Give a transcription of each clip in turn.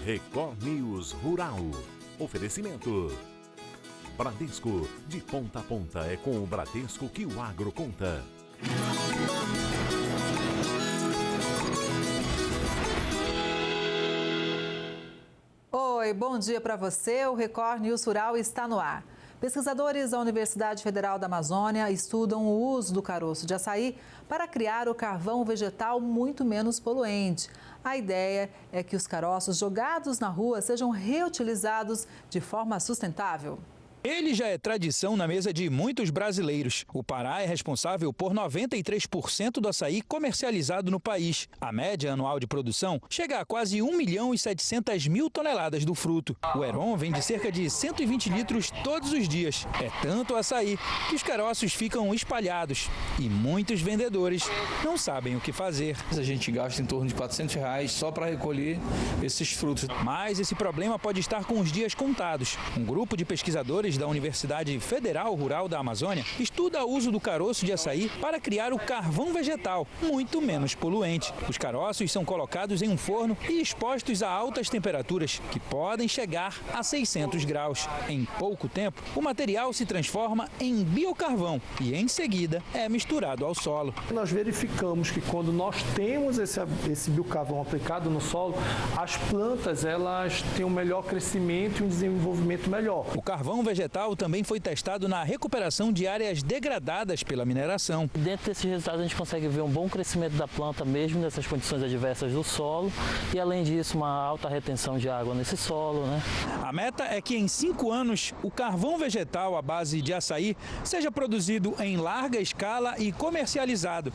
Record News Rural. Oferecimento. Bradesco, de ponta a ponta é com o Bradesco que o agro conta. Oi, bom dia para você. O Record News Rural está no ar. Pesquisadores da Universidade Federal da Amazônia estudam o uso do caroço de açaí para criar o carvão vegetal muito menos poluente. A ideia é que os caroços jogados na rua sejam reutilizados de forma sustentável. Ele já é tradição na mesa de muitos brasileiros. O Pará é responsável por 93% do açaí comercializado no país. A média anual de produção chega a quase 1.700.000 toneladas do fruto. O Heron vende cerca de 120 litros todos os dias. É tanto açaí que os caroços ficam espalhados e muitos vendedores não sabem o que fazer. A gente gasta em torno de R$400 só para recolher esses frutos. Mas esse problema pode estar com os dias contados. Um grupo de pesquisadores da Universidade Federal Rural da Amazônia estuda o uso do caroço de açaí para criar o carvão vegetal, muito menos poluente. Os caroços são colocados em um forno e expostos a altas temperaturas, que podem chegar a 600 graus. Em pouco tempo, o material se transforma em biocarvão e, em seguida, é misturado ao solo. Nós verificamos que quando nós temos esse biocarvão aplicado no solo, as plantas elas têm um melhor crescimento e um desenvolvimento melhor. O carvão vegetal também foi testado na recuperação de áreas degradadas pela mineração. Dentro desses resultados a gente consegue ver um bom crescimento da planta mesmo nessas condições adversas do solo e, além disso, uma alta retenção de água nesse solo, A meta é que em 5 anos o carvão vegetal à base de açaí seja produzido em larga escala e comercializado.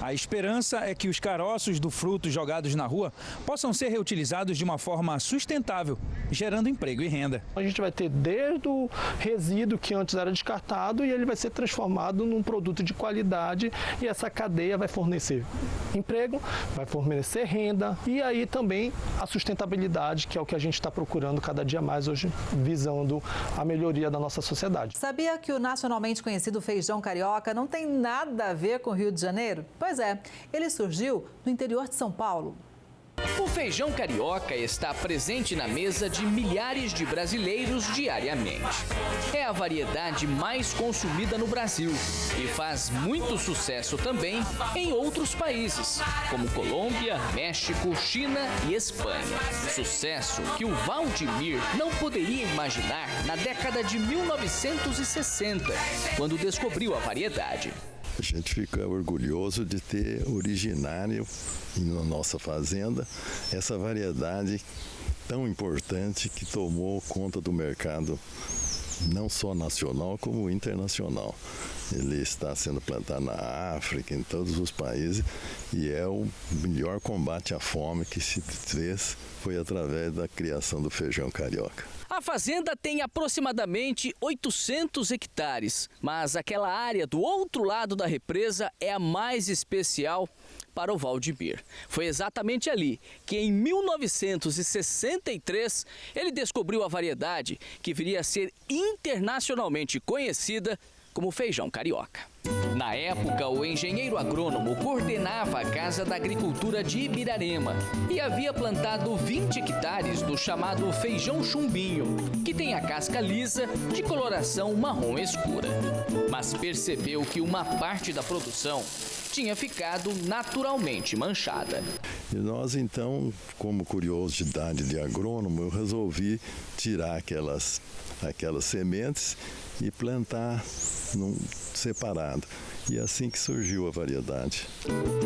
A esperança é que os caroços do fruto jogados na rua possam ser reutilizados de uma forma sustentável, gerando emprego e renda. A gente vai ter desde o resíduo que antes era descartado e ele vai ser transformado num produto de qualidade e essa cadeia vai fornecer emprego, vai fornecer renda e aí também a sustentabilidade, que é o que a gente está procurando cada dia mais hoje, visando a melhoria da nossa sociedade. Sabia que o nacionalmente conhecido feijão carioca não tem nada a ver com o Rio de Janeiro? Pois é, ele surgiu no interior de São Paulo. O feijão carioca está presente na mesa de milhares de brasileiros diariamente. É a variedade mais consumida no Brasil e faz muito sucesso também em outros países, como Colômbia, México, China e Espanha. Sucesso que o Valdemir não poderia imaginar na década de 1960, quando descobriu a variedade. A gente fica orgulhoso de ter originário na nossa fazenda essa variedade tão importante que tomou conta do mercado não só nacional como internacional. Ele está sendo plantado na África, em todos os países, e é o melhor combate à fome que se fez foi através da criação do feijão carioca. A fazenda tem aproximadamente 800 hectares, mas aquela área do outro lado da represa é a mais especial para o Valdemir. Foi exatamente ali que, em 1963, ele descobriu a variedade que viria a ser internacionalmente conhecida como feijão carioca. Na época, o engenheiro agrônomo coordenava a Casa da Agricultura de Ibirarema e havia plantado 20 hectares do chamado feijão chumbinho, que tem a casca lisa de coloração marrom escura. Mas percebeu que uma parte da produção tinha ficado naturalmente manchada. E nós, então, como curiosidade de agrônomo, eu resolvi tirar aquelas sementes e plantar separado. E assim que surgiu a variedade.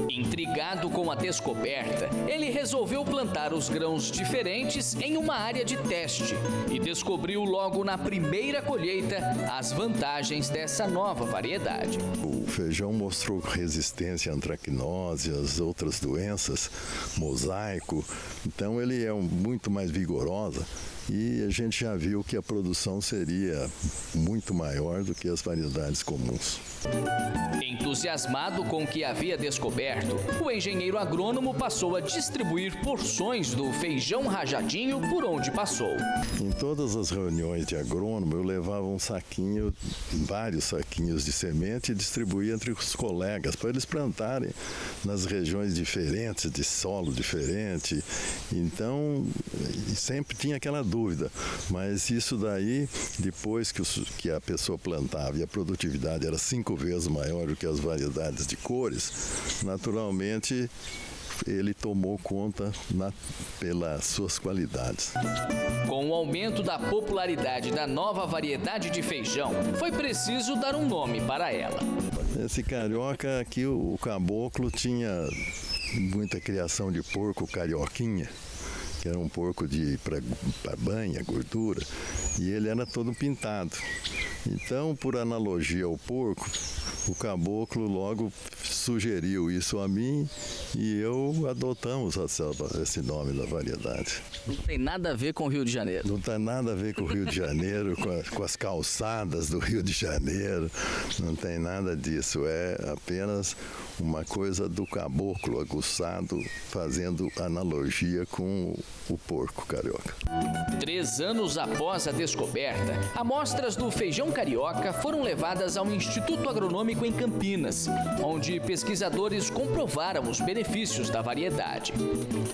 Intrigado com a descoberta, ele resolveu plantar os grãos diferentes em uma área de teste e descobriu logo na primeira colheita as vantagens dessa nova variedade. O feijão mostrou resistência à antracnose, às outras doenças, mosaico, então ele é muito mais vigorosa. E a gente já viu que a produção seria muito maior do que as variedades comuns. Entusiasmado com o que havia descoberto, o engenheiro agrônomo passou a distribuir porções do feijão rajadinho por onde passou. Em todas as reuniões de agrônomo, eu levava um saquinho, vários saquinhos de semente e distribuía entre os colegas para eles plantarem nas regiões diferentes, de solo diferente. Então, sempre tinha aquela dúvida, mas isso daí, depois que a pessoa plantava e a produtividade era 5 vezes maior do que as variedades de cores, naturalmente ele tomou conta pelas suas qualidades. Com o aumento da popularidade da nova variedade de feijão, foi preciso dar um nome para ela. Esse carioca aqui, o caboclo tinha muita criação de porco carioquinha, que era um porco para banha, gordura, e ele era todo pintado. Então, por analogia ao porco, o caboclo logo sugeriu isso a mim e eu adotamos esse nome da variedade. Não tem nada a ver com o Rio de Janeiro. Não tem nada a ver com o Rio de Janeiro, com as calçadas do Rio de Janeiro, não tem nada disso, é apenas uma coisa do caboclo aguçado fazendo analogia com o porco carioca. 3 anos após a descoberta, amostras do feijão carioca foram levadas ao Instituto Agronômico em Campinas, onde pesquisadores comprovaram os benefícios da variedade.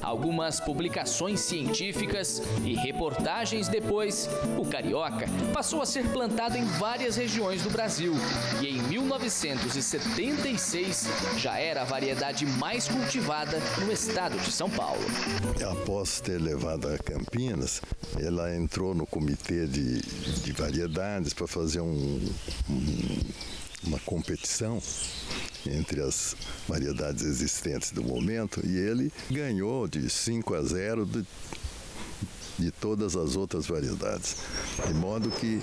Algumas publicações científicas e reportagens depois, o carioca passou a ser plantado em várias regiões do Brasil e em 1976 já era a variedade mais cultivada no estado de São Paulo. Após ter levado a Campinas, ela entrou no comitê de variedades para fazer uma competição entre as variedades existentes do momento e ele ganhou de 5-0 de todas as outras variedades. De modo que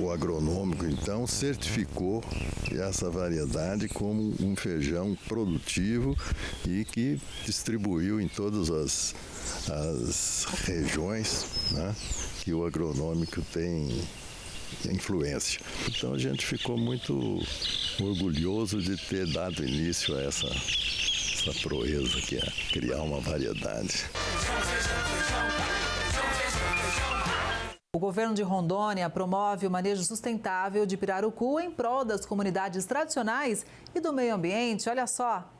o agronômico, então, certificou essa variedade como um feijão produtivo e que distribuiu em todas as regiões, né, que o agronômico tem influência. Então a gente ficou muito orgulhoso de ter dado início a essa proeza que é criar uma variedade. O governo de Rondônia promove o manejo sustentável de pirarucu em prol das comunidades tradicionais e do meio ambiente. Olha só.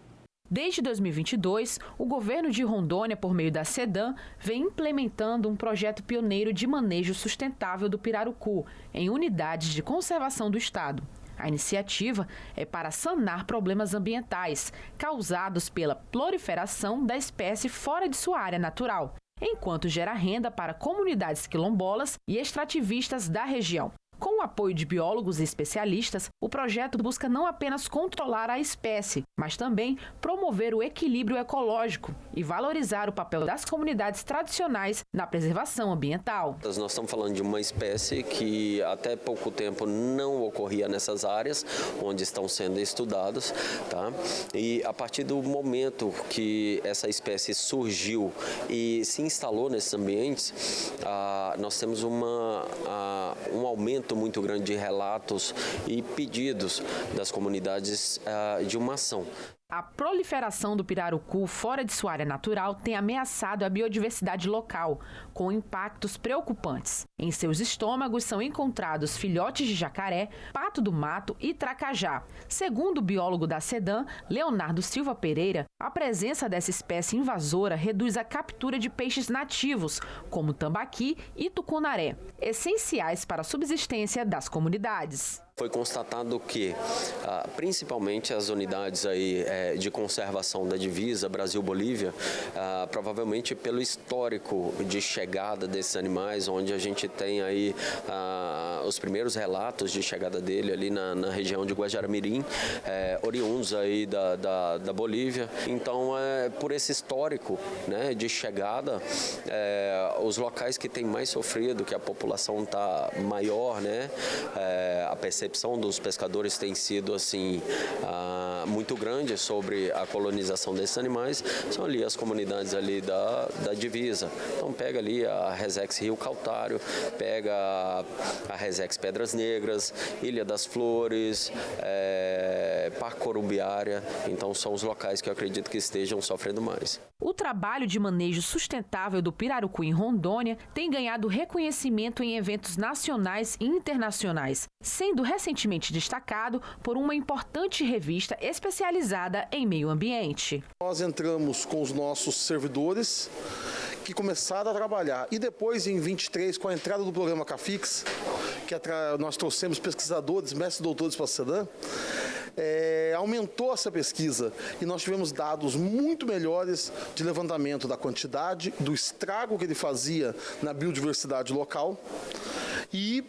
Desde 2022, o governo de Rondônia, por meio da SEDAM, vem implementando um projeto pioneiro de manejo sustentável do pirarucu em unidades de conservação do estado. A iniciativa é para sanar problemas ambientais causados pela proliferação da espécie fora de sua área natural, enquanto gera renda para comunidades quilombolas e extrativistas da região. Com o apoio de biólogos e especialistas, o projeto busca não apenas controlar a espécie, mas também promover o equilíbrio ecológico e valorizar o papel das comunidades tradicionais na preservação ambiental. Nós estamos falando de uma espécie que até pouco tempo não ocorria nessas áreas onde estão sendo estudados, tá? E a partir do momento que essa espécie surgiu e se instalou nesses ambientes, nós temos um aumento muito grande de relatos e pedidos das comunidades de uma ação. A proliferação do pirarucu fora de sua área natural tem ameaçado a biodiversidade local, com impactos preocupantes. Em seus estômagos são encontrados filhotes de jacaré, pato do mato e tracajá. Segundo o biólogo da SEDAM, Leonardo Silva Pereira, a presença dessa espécie invasora reduz a captura de peixes nativos, como tambaqui e tucunaré, essenciais para a subsistência das comunidades. Foi constatado que, principalmente as unidades aí, de conservação da divisa Brasil-Bolívia, provavelmente pelo histórico de chegada desses animais, onde a gente tem aí os primeiros relatos de chegada dele ali na região de Guajará-Mirim, oriundos aí da Bolívia. Então, por esse histórico, né, de chegada, os locais que têm mais sofrido, que a população está maior, né, a percepção recepção dos pescadores tem sido assim muito grande sobre a colonização desses animais, são ali as comunidades ali da divisa. Então pega ali a Resex Rio Caltário, pega a Resex Pedras Negras, Ilha das Flores, Parque Corumbiária, então são os locais que eu acredito que estejam sofrendo mais. O trabalho de manejo sustentável do pirarucu em Rondônia tem ganhado reconhecimento em eventos nacionais e internacionais, sendo recentemente destacado por uma importante revista especializada em meio ambiente. Nós entramos com os nossos servidores que começaram a trabalhar e depois em 23, com a entrada do programa CAFIX, que nós trouxemos pesquisadores, mestres e doutores para a SEDAM, aumentou essa pesquisa e nós tivemos dados muito melhores de levantamento da quantidade, do estrago que ele fazia na biodiversidade local e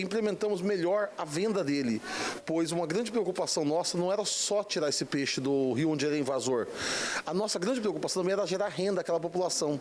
implementamos melhor a venda dele, pois uma grande preocupação nossa não era só tirar esse peixe do rio onde ele é invasor. A nossa grande preocupação também era gerar renda àquela população.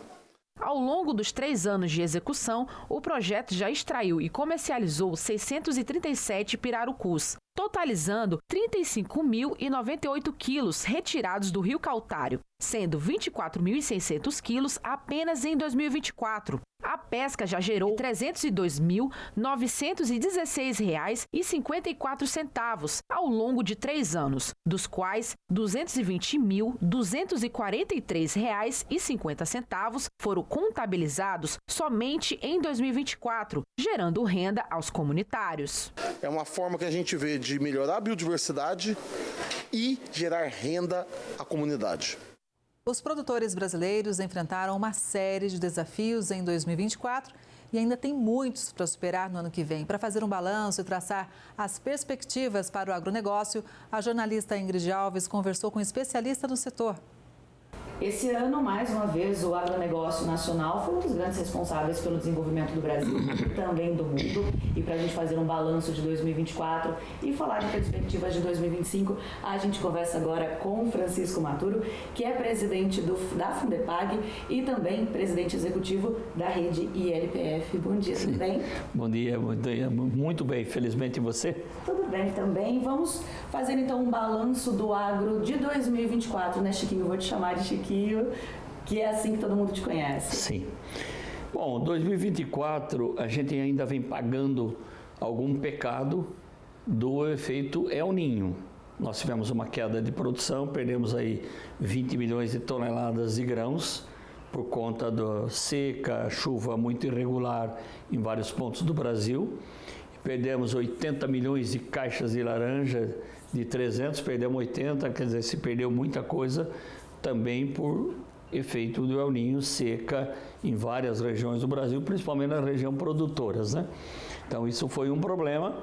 Ao longo dos 3 anos de execução, o projeto já extraiu e comercializou 637 pirarucus, totalizando 35.098 quilos retirados do Rio Caltário, sendo 24.600 quilos apenas em 2024. A pesca já gerou R$ 302.916,54 ao longo de 3 anos, dos quais R$ 220.243,50 foram contabilizados somente em 2024, gerando renda aos comunitários. É uma forma que a gente vê de melhorar a biodiversidade e gerar renda à comunidade. Os produtores brasileiros enfrentaram uma série de desafios em 2024 e ainda tem muitos para superar no ano que vem. Para fazer um balanço e traçar as perspectivas para o agronegócio, a jornalista Ingrid Alves conversou com um especialista no setor. Esse ano, mais uma vez, o agronegócio nacional foi um dos grandes responsáveis pelo desenvolvimento do Brasil e também do mundo. E para a gente fazer um balanço de 2024 e falar de perspectivas de 2025, a gente conversa agora com Francisco Maturo, que é presidente da Fundepag e também presidente executivo da rede ILPF. Bom dia, tudo bem? Bom dia, muito bem. Felizmente, e você? Tudo bem também. Vamos fazer então um balanço do agro de 2024, né, Chiquinho? Eu vou te chamar de Chiquinho, que é assim que todo mundo te conhece. Sim. Bom, 2024 a gente ainda vem pagando algum pecado do efeito El Niño. Nós tivemos uma queda de produção, perdemos aí 20 milhões de toneladas de grãos por conta da seca, chuva muito irregular em vários pontos do Brasil. Perdemos 80 milhões de caixas de laranja, de 300, perdemos 80, quer dizer, se perdeu muita coisa também por efeito do El Niño, seca em várias regiões do Brasil, principalmente na região produtoras, né? Então isso foi um problema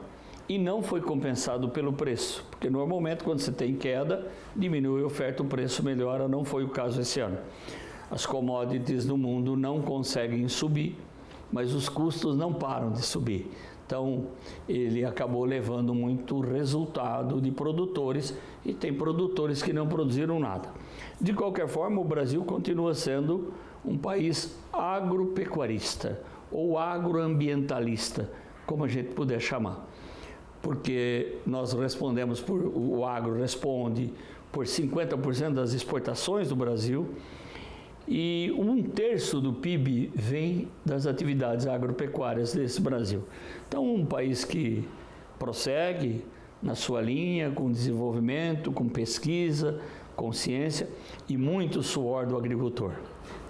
e não foi compensado pelo preço, porque normalmente quando você tem queda, diminui a oferta, o preço melhora, não foi o caso esse ano. As commodities no mundo não conseguem subir, mas os custos não param de subir. Então, ele acabou levando muito resultado de produtores e tem produtores que não produziram nada. De qualquer forma, o Brasil continua sendo um país agropecuarista ou agroambientalista, como a gente puder chamar. Porque nós respondemos, o agro responde por 50% das exportações do Brasil e 1/3 do PIB vem das atividades agropecuárias desse Brasil. Então, um país que prossegue na sua linha, com desenvolvimento, com pesquisa, com ciência e muito suor do agricultor.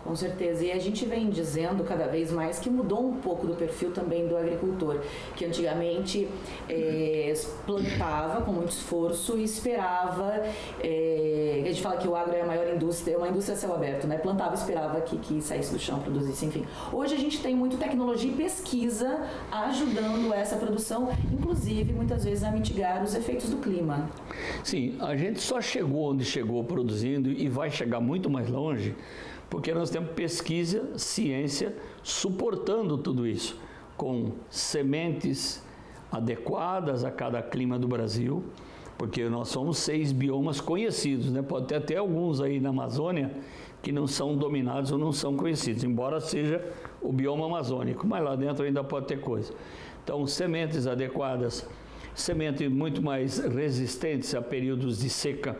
Com certeza, e a gente vem dizendo cada vez mais que mudou um pouco do perfil também do agricultor, que antigamente plantava com muito esforço e esperava, a gente fala que o agro é a maior indústria, é uma indústria a céu aberto, né? Plantava e esperava que saísse do chão, produzisse, enfim. Hoje a gente tem muito tecnologia e pesquisa ajudando essa produção, inclusive muitas vezes a mitigar os efeitos do clima. Sim, a gente só chegou onde chegou produzindo e vai chegar muito mais longe, porque nós temos pesquisa, ciência suportando tudo isso, com sementes adequadas a cada clima do Brasil, porque nós somos 6 biomas conhecidos, né? Pode ter até alguns aí na Amazônia que não são dominados ou não são conhecidos, embora seja o bioma amazônico, mas lá dentro ainda pode ter coisa. Então, sementes adequadas, sementes muito mais resistentes a períodos de seca,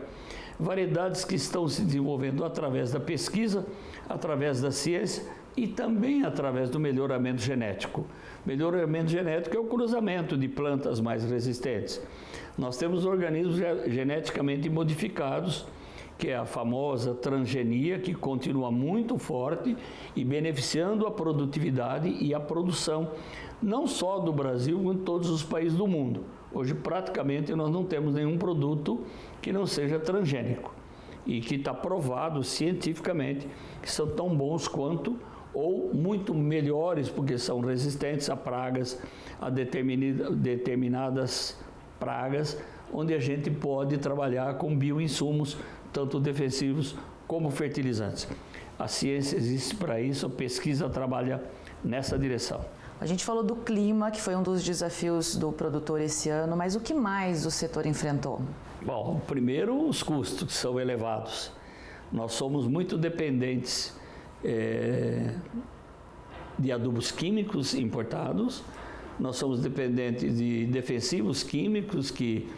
variedades que estão se desenvolvendo através da pesquisa, através da ciência e também através do melhoramento genético. Melhoramento genético é o cruzamento de plantas mais resistentes. Nós temos organismos geneticamente modificados, que é a famosa transgenia, que continua muito forte e beneficiando a produtividade e a produção, não só do Brasil, mas de todos os países do mundo. Hoje, praticamente, nós não temos nenhum produto que não seja transgênico e que está provado cientificamente que são tão bons quanto ou muito melhores, porque são resistentes a pragas, a determinadas pragas, onde a gente pode trabalhar com bioinsumos, tanto defensivos como fertilizantes. A ciência existe para isso, a pesquisa trabalha nessa direção. A gente falou do clima, que foi um dos desafios do produtor esse ano, mas o que mais o setor enfrentou? Bom, primeiro os custos, que são elevados. Nós somos muito dependentes de adubos químicos importados, nós somos dependentes de defensivos químicos que,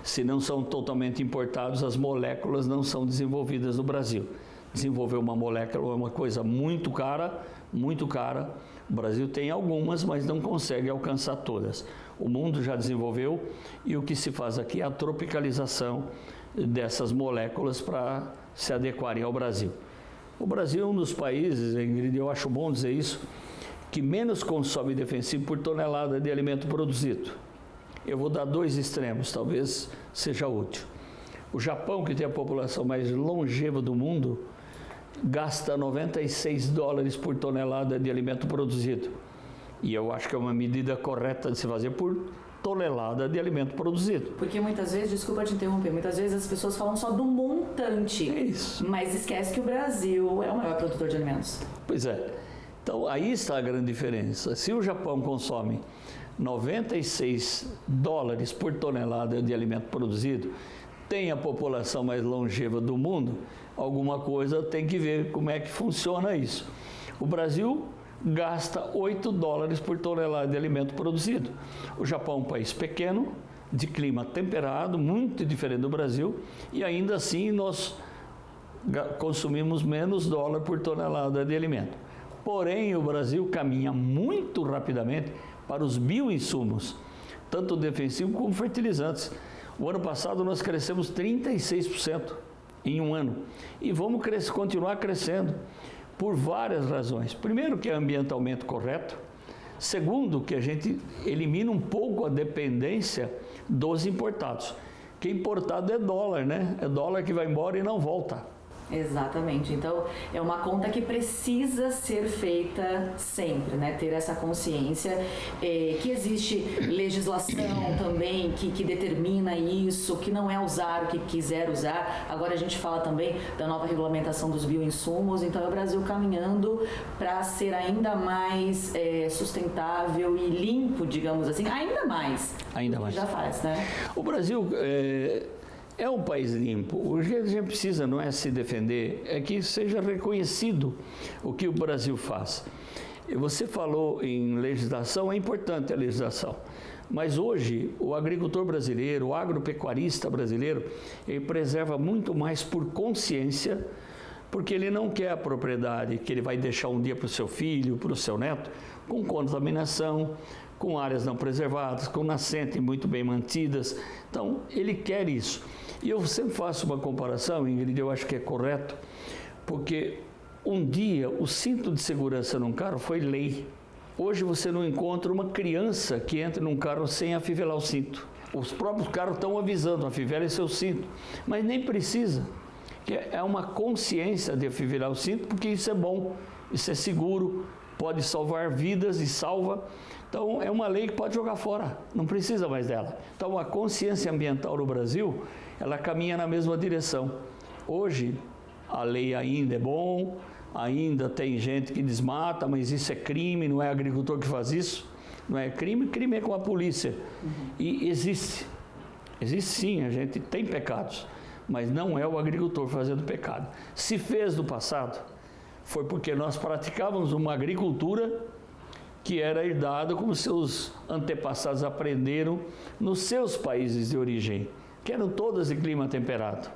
se não são totalmente importados, as moléculas não são desenvolvidas no Brasil. Desenvolver uma molécula é uma coisa muito cara, muito cara. O Brasil tem algumas, mas não consegue alcançar todas. O mundo já desenvolveu e o que se faz aqui é a tropicalização dessas moléculas para se adequarem ao Brasil. O Brasil é um dos países, Ingrid, eu acho bom dizer isso, que menos consome defensivo por tonelada de alimento produzido. Eu vou dar dois extremos, talvez seja útil. O Japão, que tem a população mais longeva do mundo, gasta $96 por tonelada de alimento produzido. E eu acho que é uma medida correta de se fazer por tonelada de alimento produzido. Porque muitas vezes, desculpa te interromper, muitas vezes as pessoas falam só do montante, mas esquece que o Brasil é o maior produtor de alimentos. Pois é. Então, aí está a grande diferença. Se o Japão consome $96 por tonelada de alimento produzido, tem a população mais longeva do mundo, alguma coisa tem que ver como é que funciona isso. O Brasil gasta $8 por tonelada de alimento produzido. O Japão é um país pequeno, de clima temperado, muito diferente do Brasil, e ainda assim nós consumimos menos dólar por tonelada de alimento. Porém, o Brasil caminha muito rapidamente para os bioinsumos, tanto defensivos como fertilizantes. O ano passado nós crescemos 36% em um ano e vamos continuar crescendo por várias razões. Primeiro, que é ambientalmente correto. Segundo, que a gente elimina um pouco a dependência dos importados. Que importado é dólar, né? É dólar que vai embora e não volta. Exatamente. Então, é uma conta que precisa ser feita sempre, né? Ter essa consciência que existe legislação também que determina isso, que não é usar o que quiser usar. Agora a gente fala também da nova regulamentação dos bioinsumos. Então, é o Brasil caminhando para ser ainda mais sustentável e limpo, digamos assim, ainda mais. Ainda mais. Já faz, né? O Brasil é um país limpo. O que a gente precisa não é se defender, é que seja reconhecido o que o Brasil faz. Você falou em legislação, é importante a legislação. Mas hoje, o agricultor brasileiro, o agropecuarista brasileiro, ele preserva muito mais por consciência, porque ele não quer a propriedade que ele vai deixar um dia para o seu filho, para o seu neto, com contaminação, com áreas não preservadas, com nascentes muito bem mantidas. Então, ele quer isso. E eu sempre faço uma comparação, Ingrid, eu acho que é correto, porque um dia o cinto de segurança num carro foi lei. Hoje você não encontra uma criança que entra num carro sem afivelar o cinto. Os próprios carros estão avisando, afivele seu cinto, mas nem precisa. É uma consciência de afivelar o cinto, porque isso é bom, isso é seguro, pode salvar vidas e salva. Então, é uma lei que pode jogar fora, não precisa mais dela. Então, a consciência ambiental no Brasil, ela caminha na mesma direção. Hoje, a lei ainda é bom, ainda tem gente que desmata, mas isso é crime, não é agricultor que faz isso. Não é crime, crime é com a polícia. E existe sim, a gente tem pecados, mas não é o agricultor fazendo pecado. Se fez no passado, foi porque nós praticávamos uma agricultura que era herdado como seus antepassados aprenderam nos seus países de origem, que eram todas de clima temperado.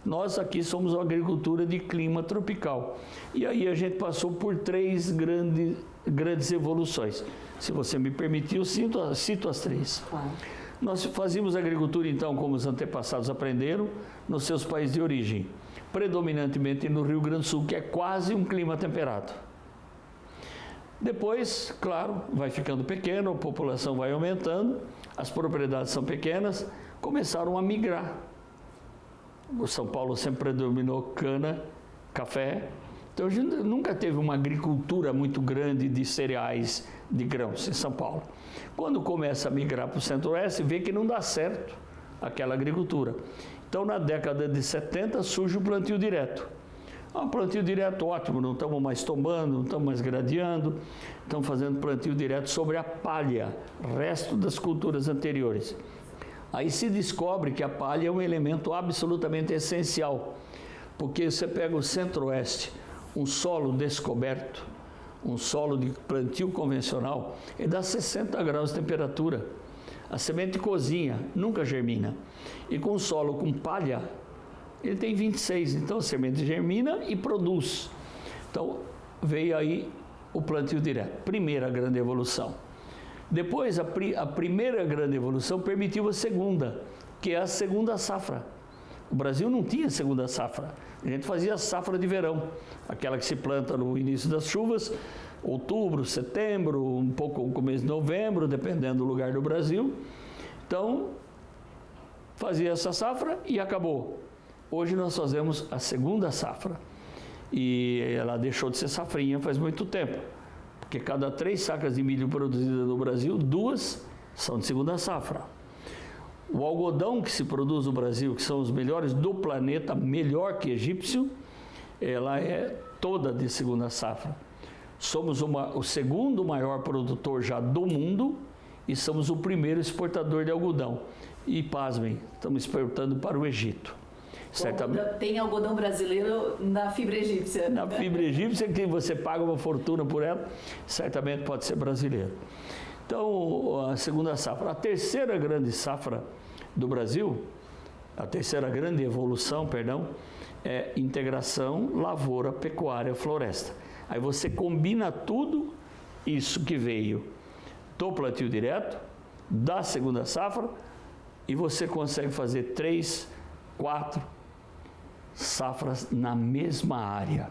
Nós aqui somos uma agricultura de clima tropical. E aí a gente passou por 3 grandes evoluções. Se você me permitir, eu cito as 3. Claro. Nós fazíamos agricultura, então, como os antepassados aprenderam, nos seus países de origem, predominantemente no Rio Grande do Sul, que é quase um clima temperado. Depois, claro, vai ficando pequeno, a população vai aumentando, as propriedades são pequenas, começaram a migrar. O São Paulo sempre predominou cana, café. Então a gente nunca teve uma agricultura muito grande de cereais, de grãos em São Paulo. Quando começa a migrar para o centro-oeste, vê que não dá certo aquela agricultura. Então na década de 70 surge o plantio direto. Um plantio direto ótimo, não estamos mais tomando, não estamos mais gradeando, estamos fazendo plantio direto sobre a palha, resto das culturas anteriores. Aí se descobre que a palha é um elemento absolutamente essencial, porque você pega o centro-oeste, um solo descoberto, um solo de plantio convencional, ele dá 60 graus de temperatura. A semente cozinha, nunca germina. E com solo com palha, ele tem 26, então a semente germina e produz. Então veio aí o plantio direto, primeira grande evolução. Depois a primeira grande evolução permitiu a segunda, que é a segunda safra. O Brasil não tinha segunda safra, a gente fazia a safra de verão, aquela que se planta no início das chuvas, outubro, setembro, um pouco no começo de novembro, dependendo do lugar do Brasil. Então fazia essa safra e acabou. Hoje nós fazemos a segunda safra e ela deixou de ser safrinha faz muito tempo, porque cada 3 sacas de milho produzidas no Brasil, 2 são de segunda safra. O algodão que se produz no Brasil, que são os melhores do planeta, melhor que egípcio, ela é toda de segunda safra. Somos o segundo maior produtor já do mundo e somos o primeiro exportador de algodão. E pasmem, estamos exportando para o Egito. Tem algodão brasileiro na fibra egípcia. Na fibra egípcia, que você paga uma fortuna por ela, certamente pode ser brasileiro. Então, a segunda safra. A terceira grande safra do Brasil, a terceira grande evolução, é integração lavoura, pecuária, floresta. Aí você combina tudo isso que veio do plantio direto, da segunda safra, e você consegue fazer 3, 4 safras na mesma área.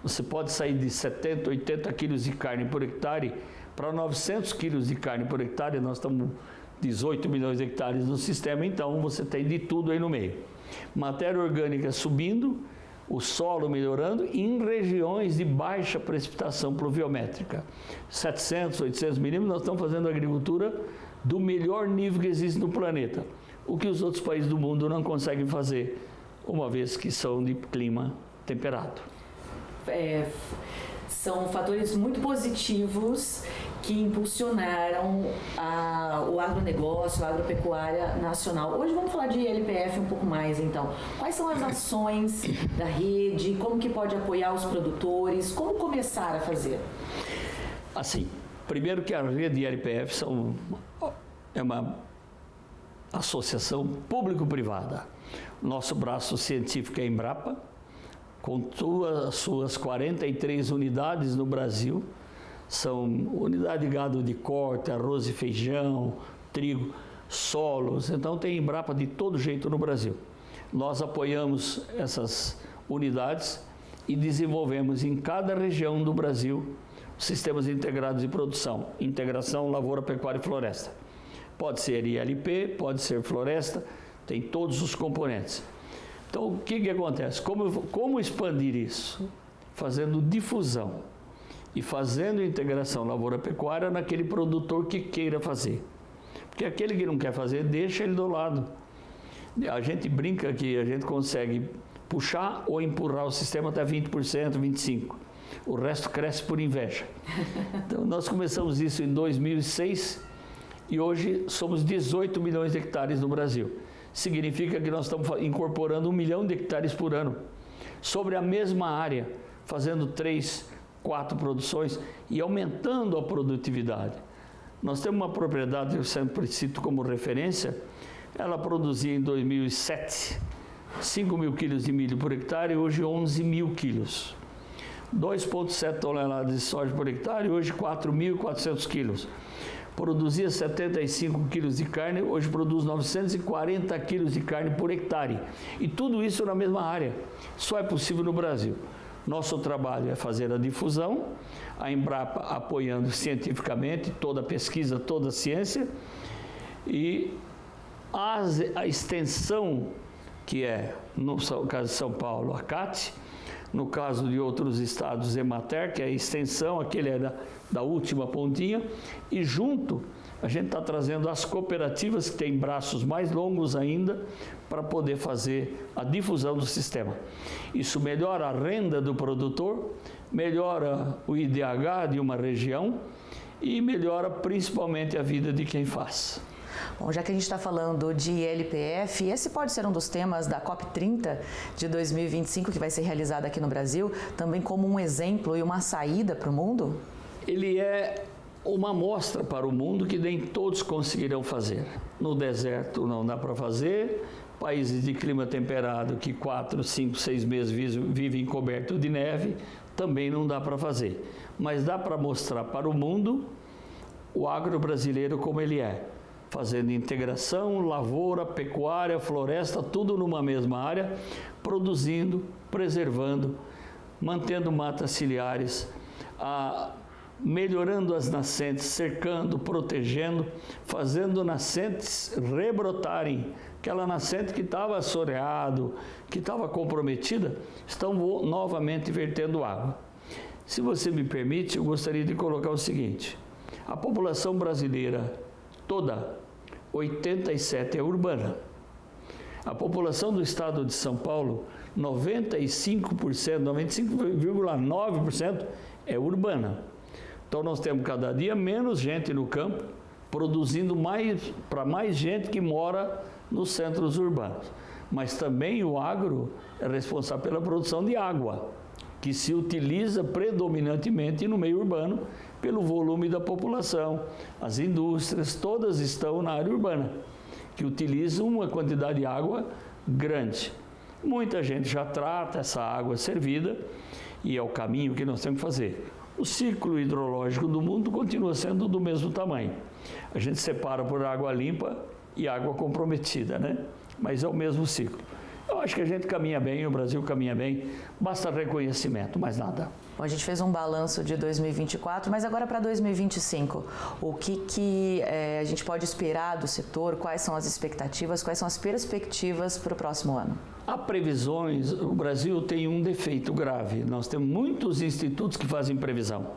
Você pode sair de 70, 80 quilos de carne por hectare para 900 quilos de carne por hectare. Nós estamos 18 milhões de hectares no sistema, então você tem de tudo aí no meio. Matéria orgânica subindo, o solo melhorando em regiões de baixa precipitação pluviométrica. 700, 800 milímetros, nós estamos fazendo agricultura do melhor nível que existe no planeta. O que os outros países do mundo não conseguem fazer, uma vez que são de clima temperado. São fatores muito positivos que impulsionaram o agronegócio, a agropecuária nacional. Hoje vamos falar de LPF um pouco mais, então. Quais são as ações da rede? Como que pode apoiar os produtores? Como começar a fazer? Assim, primeiro que a rede LPF é uma associação público-privada. Nosso braço científico é a Embrapa, com as suas 43 unidades no Brasil. São unidade de gado de corte, arroz e feijão, trigo, solos. Então tem Embrapa de todo jeito no Brasil. Nós apoiamos essas unidades e desenvolvemos em cada região do Brasil sistemas integrados de produção, integração lavoura, pecuária e floresta. Pode ser ILP, pode ser floresta, tem todos os componentes. Então, o que acontece? Como expandir isso? Fazendo difusão e fazendo integração lavoura-pecuária naquele produtor que queira fazer. Porque aquele que não quer fazer, deixa ele do lado. A gente brinca que a gente consegue puxar ou empurrar o sistema até 20%, 25%. O resto cresce por inveja. Então, nós começamos isso em 2006 e hoje somos 18 milhões de hectares no Brasil. Significa que nós estamos incorporando 1 milhão de hectares por ano sobre a mesma área, fazendo 3, 4 produções e aumentando a produtividade. Nós temos uma propriedade, eu sempre cito como referência, ela produzia em 2007 5 mil quilos de milho por hectare, hoje 11 mil quilos. 2,7 toneladas de soja por hectare, hoje 4.400 quilos. Produzia 75 quilos de carne, hoje produz 940 quilos de carne por hectare. E tudo isso na mesma área. Só é possível no Brasil. Nosso trabalho é fazer a difusão, a Embrapa apoiando cientificamente toda a pesquisa, toda a ciência, e a extensão, que é, no caso de São Paulo, a CAT, no caso de outros estados, Emater, que é a extensão, aquele é da última pontinha, e junto a gente está trazendo as cooperativas que têm braços mais longos ainda para poder fazer a difusão do sistema. Isso melhora a renda do produtor, melhora o IDH de uma região e melhora principalmente a vida de quem faz. Bom, já que a gente está falando de LPF, esse pode ser um dos temas da COP30 de 2025, que vai ser realizada aqui no Brasil, também como um exemplo e uma saída para o mundo? Ele é uma amostra para o mundo que nem todos conseguirão fazer. No deserto não dá para fazer, países de clima temperado que 4, 5, 6 meses vivem coberto de neve, também não dá para fazer. Mas dá para mostrar para o mundo o agro brasileiro como ele é, fazendo integração, lavoura, pecuária, floresta, tudo numa mesma área, produzindo, preservando, mantendo matas ciliares, melhorando as nascentes, cercando, protegendo, fazendo nascentes rebrotarem. Aquela nascente que estava assoreada, que estava comprometida, estão novamente vertendo água. Se você me permite, eu gostaria de colocar o seguinte: a população brasileira toda, 87% é urbana. A população do estado de São Paulo, 95,9% é urbana. Então nós temos cada dia menos gente no campo, produzindo para mais gente que mora nos centros urbanos. Mas também o agro é responsável pela produção de água, que se utiliza predominantemente no meio urbano pelo volume da população. As indústrias todas estão na área urbana, que utilizam uma quantidade de água grande. Muita gente já trata essa água servida e é o caminho que nós temos que fazer. O ciclo hidrológico do mundo continua sendo do mesmo tamanho. A gente separa por água limpa e água comprometida, né? Mas é o mesmo ciclo. Eu acho que a gente caminha bem, o Brasil caminha bem, basta reconhecimento, mais nada. Bom, a gente fez um balanço de 2024, mas agora para 2025, o que a gente pode esperar do setor? Quais são as expectativas, quais são as perspectivas para o próximo ano? Há previsões, o Brasil tem um defeito grave, nós temos muitos institutos que fazem previsão,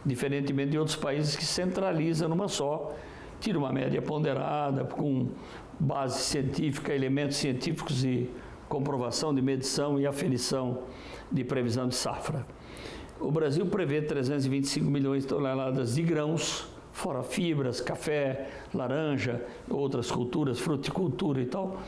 diferentemente de outros países que centralizam numa só, tira uma média ponderada, com base científica, elementos científicos e comprovação de medição e aferição de previsão de safra. O Brasil prevê 325 milhões de toneladas de grãos, fora fibras, café, laranja, outras culturas, fruticultura e tal.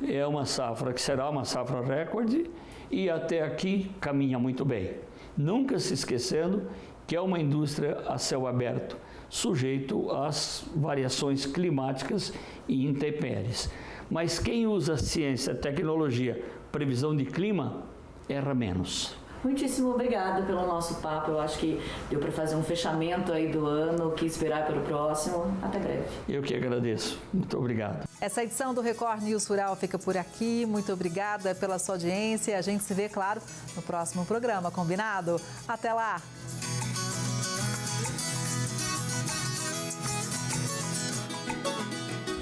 É uma safra que será uma safra recorde e até aqui caminha muito bem. Nunca se esquecendo que é uma indústria a céu aberto, sujeito às variações climáticas e intempéries. Mas quem usa ciência, tecnologia, previsão de clima, erra menos. Muitíssimo obrigada pelo nosso papo. Eu acho que deu para fazer um fechamento aí do ano, o que esperar pelo próximo. Até breve. Eu que agradeço. Muito obrigado. Essa edição do Record News Rural fica por aqui. Muito obrigada pela sua audiência. A gente se vê, claro, no próximo programa, combinado? Até lá!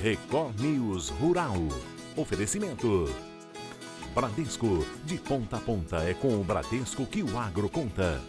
Record News Rural. Oferecimento. Bradesco, de ponta a ponta é com o Bradesco que o agro conta.